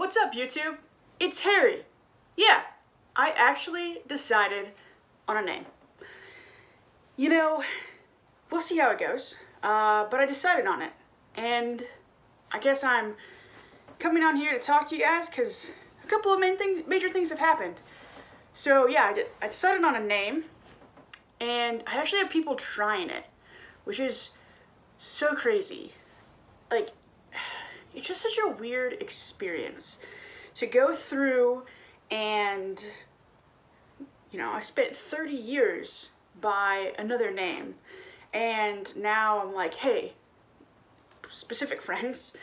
What's up, YouTube? It's Harry. Yeah, I actually decided on a name. You know, we'll see how it goes, but I decided on it. And I guess I'm coming on here to talk to you guys because a couple of major things have happened. So yeah, I decided on a name, and I actually have people trying it, which is so crazy. Like, it's just such a weird experience to go through, and I spent 30 years by another name, and now I'm like, hey, specific friends,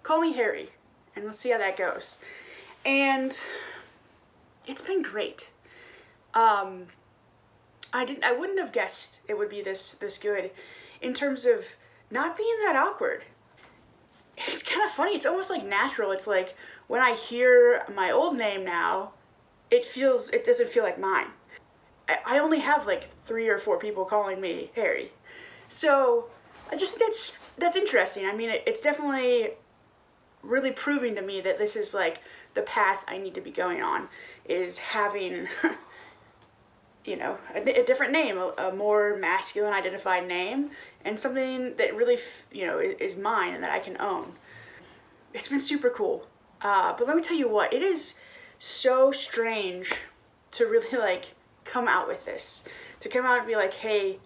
call me Harry, and let's see how that goes. And it's been great. I wouldn't have guessed it would be this good in terms of not being that awkward. It's kind of funny. It's almost like natural. It's like when I hear my old name now, it doesn't feel like mine. I only have like 3 or 4 people calling me Harry. So I just think that's interesting. I mean, it's definitely really proving to me that this is like the path I need to be going on, is having a different name, a more masculine identified name, and something that really, is mine and that I can own. It's been super cool. But let me tell you what, it is so strange to really like come out with this, to come out and be like, hey,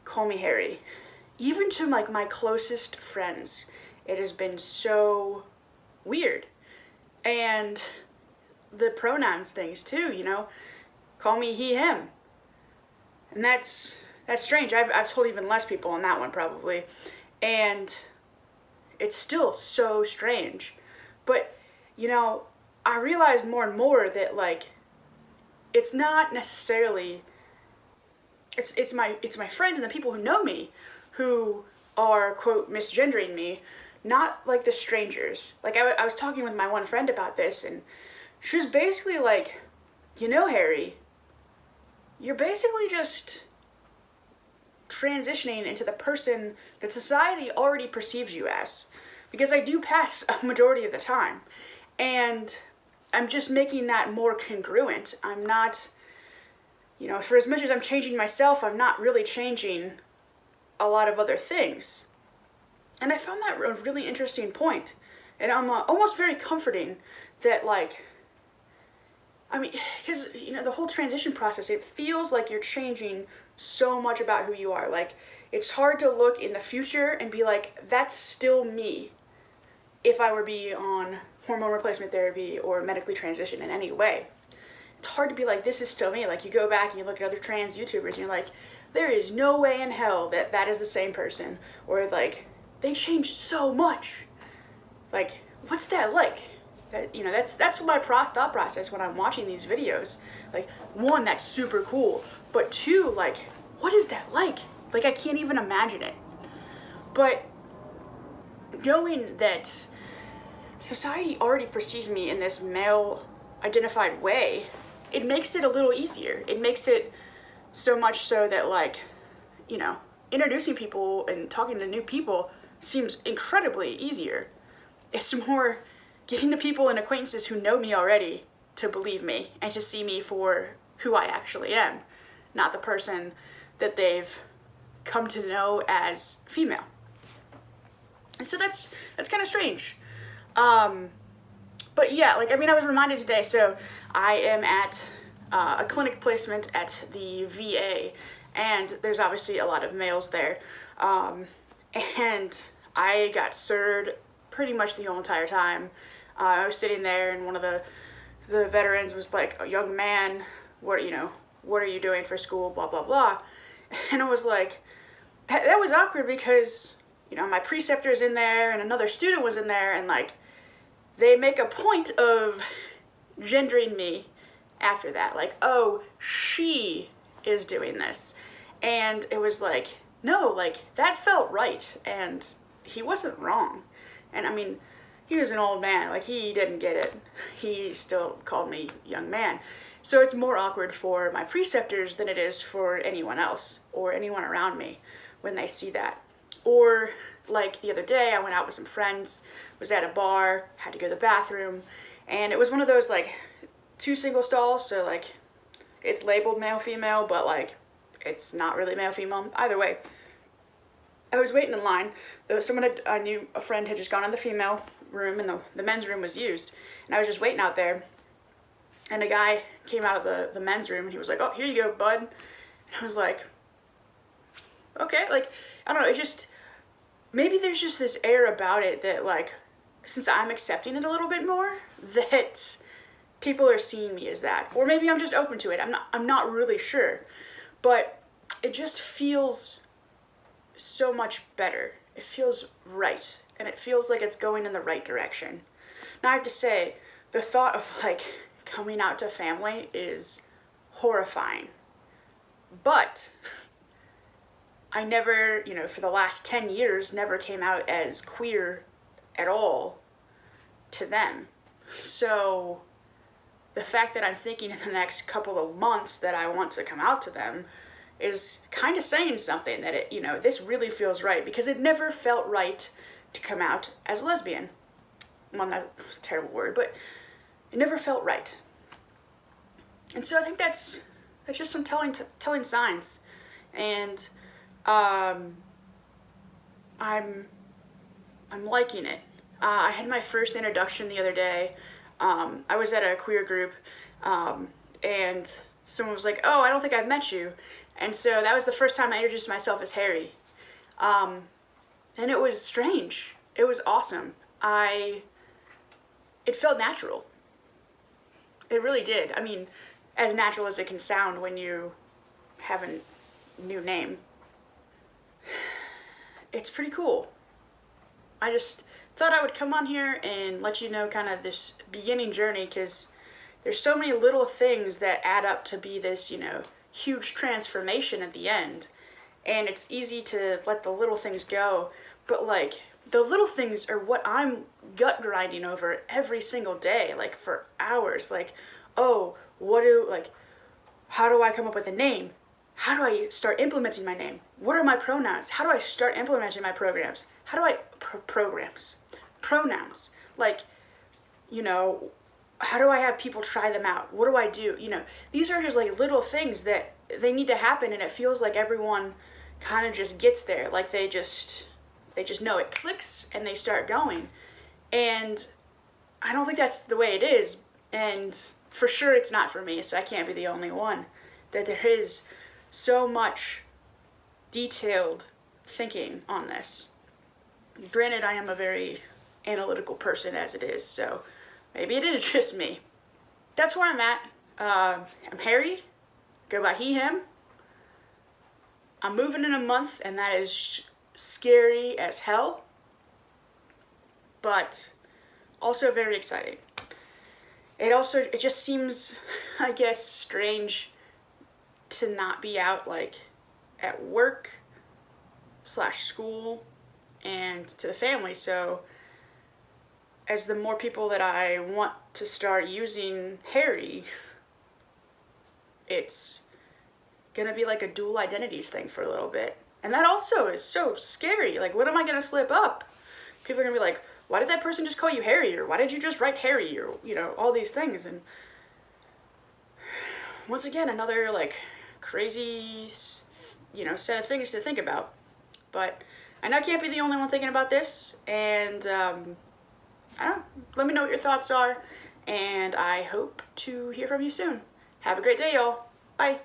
call me Harry. Even to like my closest friends, it has been so weird. And the pronouns things too, call me he, him. And that's strange. I've told even less people on that one probably. And it's still so strange. But, I realized more and more that like, it's not necessarily, it's my friends and the people who know me who are, quote, misgendering me, not like the strangers. Like I was talking with my one friend about this, and she was basically like, Harry, you're basically just transitioning into the person that society already perceives you as. Because I do pass a majority of the time. And I'm just making that more congruent. I'm not, for as much as I'm changing myself, I'm not really changing a lot of other things. And I found that a really interesting point. And I'm almost very comforting that because, the whole transition process, it feels like you're changing so much about who you are. Like, it's hard to look in the future and be like, that's still me if I were to be on hormone replacement therapy or medically transition in any way. It's hard to be like, this is still me. Like, you go back and you look at other trans YouTubers and you're like, there is no way in hell that is the same person. Or like, they changed so much. Like, what's that like? That's my thought process when I'm watching these videos. Like, 1, that's super cool, but 2, like, what is that like? Like, I can't even imagine it. But knowing that society already perceives me in this male identified way, it makes it a little easier. It makes it so much so that introducing people and talking to new people seems incredibly easier. It's more getting the people and acquaintances who know me already to believe me and to see me for who I actually am, not the person that they've come to know as female. And so that's kind of strange. But yeah, I was reminded today, so I am at a clinic placement at the VA, and there's obviously a lot of males there. And I got SIR'd pretty much the whole entire time. I was sitting there, and one of the veterans was like, a young man, what are you doing for school, blah, blah, blah. And I was like, that was awkward because, my preceptor's in there and another student was in there, and like, they make a point of gendering me after that. Like, oh, she is doing this. And it was like, no, like, that felt right. And he wasn't wrong. And he was an old man. Like, he didn't get it. He still called me young man. So it's more awkward for my preceptors than it is for anyone else or anyone around me when they see that. Or like the other day, I went out with some friends, was at a bar, had to go to the bathroom, and it was one of those like 2 single stalls, so like it's labeled male female, but like it's not really male female. Either way, I was waiting in line. I knew a friend had just gone in the female room, and the men's room was used, and I was just waiting out there. And a guy came out of the men's room, and he was like, "Oh, here you go, bud." And I was like, "Okay," like I don't know. It just maybe there's just this air about it that like since I'm accepting it a little bit more, that people are seeing me as that, or maybe I'm just open to it. I'm not really sure, but it just feels so much better. It feels right, and it feels like it's going in the right direction. Now I have to say, the thought of like coming out to family is horrifying, but I never, for the last 10 years, never came out as queer at all to them. So the fact that I'm thinking in the next couple of months that I want to come out to them is kind of saying something, that it, this really feels right, because it never felt right to come out as a lesbian. Well, that's a terrible word, but it never felt right. And so I think that's just some telling signs. And I'm liking it. I had my first introduction the other day. I was at a queer group, and someone was like, "Oh, I don't think I've met you." And so that was the first time I introduced myself as Harry. And it was strange. It was awesome. It felt natural. It really did. I mean, as natural as it can sound when you have a new name. It's pretty cool. I just thought I would come on here and let you know kind of this beginning journey, because there's so many little things that add up to be this, huge transformation at the end. And it's easy to let the little things go, but like the little things are what I'm gut grinding over every single day, like for hours. Like, oh, how do I come up with a name? How do I start implementing my name? What are my pronouns? How do I start implementing my programs? How do I pronouns? Like, how do I have people try them out? What do I do? These are just like little things that they need to happen, and it feels like everyone kind of just gets there. Like they just know it clicks and they start going. And I don't think that's the way it is. And for sure it's not for me, so I can't be the only one. That there is so much detailed thinking on this. Granted, I am a very analytical person as it is, so maybe it is just me. That's where I'm at. I'm Harry. Go by he, him. I'm moving in a month, and that is scary as hell, but also very exciting. It just seems, I guess, strange to not be out like at work / school and to the family. So as the more people that I want to start using Harry, it's gonna be like a dual identities thing for a little bit. And that also is so scary. Like, when am I gonna slip up? People are gonna be like, why did that person just call you Harry? Or why did you just write Harry? Or, all these things. And once again, another like crazy, set of things to think about. But I know I can't be the only one thinking about this. And I don't know, let me know what your thoughts are. And I hope to hear from you soon. Have a great day, y'all. Bye.